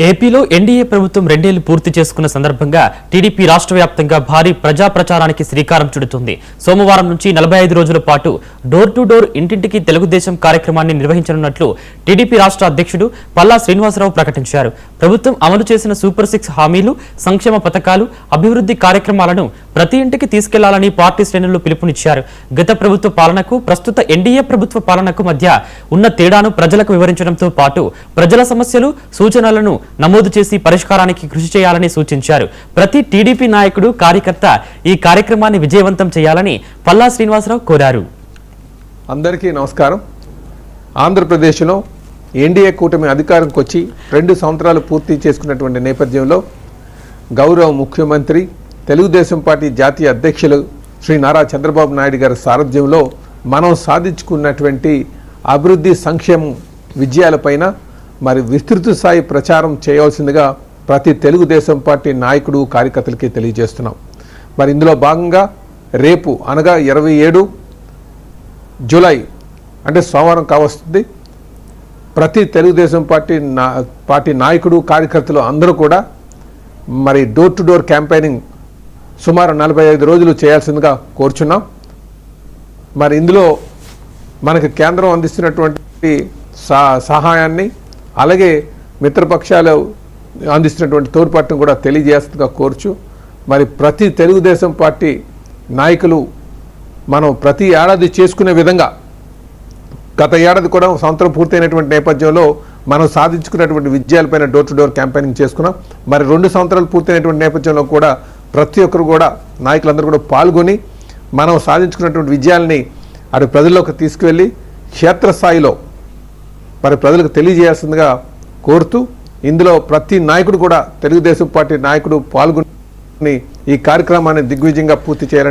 ఏపీలో ఎన్డీఏ ప్రభుత్వం 2 ఏళ్లు పూర్తి చేసుకున్న సందర్భంగా టీడీపీ రాష్ట్ర వ్యాప్తంగా భారీ ప్రజా ప్రచారానికి శ్రీకారం చుడుతుంది. సోమవారం నుంచి 45 రోజుల పాటు డోర్ టు డోర్ ఇంటింటికి తెలుగుదేశం కార్యక్రమాన్ని నిర్వహించనున్నట్లు టీడీపీ రాష్ట్ర అధ్యక్షుడు పల్లా శ్రీనివాసరావు ప్రకటించారు. ప్రభుత్వం అమలు చేసిన సూపర్ 6 హామీలు, సంక్షేమ పథకాలు, అభివృద్ధి కార్యక్రమాలను ప్రతి ఇంటికి తీసుకెళ్లాలని పార్టీ శ్రేణులు పిలుపునిచ్చారు. గత ప్రభుత్వ పాలనకు, ప్రస్తుత ఎన్డీఏ ప్రభుత్వ పాలనకు మధ్య ఉన్న తేడాను ప్రజలకు వివరించడంతో పాటు ప్రజల సమస్యలు, సూచనలను నమోదు చేసి పరిష్కారానికి కృషి చేయాలని సూచించారు. ప్రతి టీడీపీ నాయకుడు, కార్యకర్త ఈ కార్యక్రమాన్ని విజయవంతం చేయాలని పల్లా శ్రీనివాసరావు కోరారు. అందరికీ నమస్కారం. ఆంధ్రప్రదేశ్లో ఎన్డీఏ కూటమి అధికారంకి వచ్చి 2 సంవత్సరాలు పూర్తి చేసుకున్నటువంటి నేపథ్యంలో గౌరవ ముఖ్యమంత్రి, తెలుగుదేశం పార్టీ జాతీయ అధ్యక్షులు శ్రీ నారా చంద్రబాబు నాయుడు గారి సారథ్యంలో మనం సాధించుకున్నటువంటి అభివృద్ధి, సంక్షేమం, విజయాలపైన మరి విస్తృత స్థాయి ప్రచారం చేయాల్సిందిగా ప్రతి తెలుగుదేశం పార్టీ నాయకుడు, కార్యకర్తలకి తెలియజేస్తున్నాం. మరి ఇందులో భాగంగా రేపు అనగా 27 జూలై అంటే సోమవారం కావస్తుంది. ప్రతి తెలుగుదేశం పార్టీ నాయకుడు, కార్యకర్తలు అందరూ కూడా మరి డోర్ టు డోర్ క్యాంపెయినింగ్ సుమారు 45 రోజులు చేయాల్సిందిగా కోరుచున్నాం. మరి ఇందులో మనకు కేంద్రం అందిస్తున్నటువంటి సహాయాన్ని, అలాగే మిత్రపక్షాలు అందిస్తున్నటువంటి తోడ్పాటును కూడా తెలియజేస్తుందిగా కోరుచు, మరి ప్రతి తెలుగుదేశం పార్టీ నాయకులు మనం ప్రతి ఏడాది చేసుకునే విధంగా గత ఏడాది కూడా సంవత్సరం పూర్తయినటువంటి నేపథ్యంలో మనం సాధించుకున్నటువంటి విజయాలపైన డోర్ టు డోర్ క్యాంపెయినింగ్ చేసుకున్నాం. మరి 2 సంవత్సరాలు పూర్తయినటువంటి నేపథ్యంలో కూడా ప్రతి ఒక్కరు కూడా, నాయకులందరూ కూడా పాల్గొని మనం సాధించుకున్నటువంటి విజయాల్ని అటు ప్రజల్లోకి తీసుకువెళ్ళి క్షేత్రస్థాయిలో మరి ప్రజలకు తెలియజేయాల్సిందిగా కోరుతూ, ఇందులో ప్రతి నాయకుడు కూడా, తెలుగుదేశం పార్టీ నాయకుడు పాల్గొని ఈ కార్యక్రమాన్ని దిగ్విజయంగా పూర్తి చేయాలని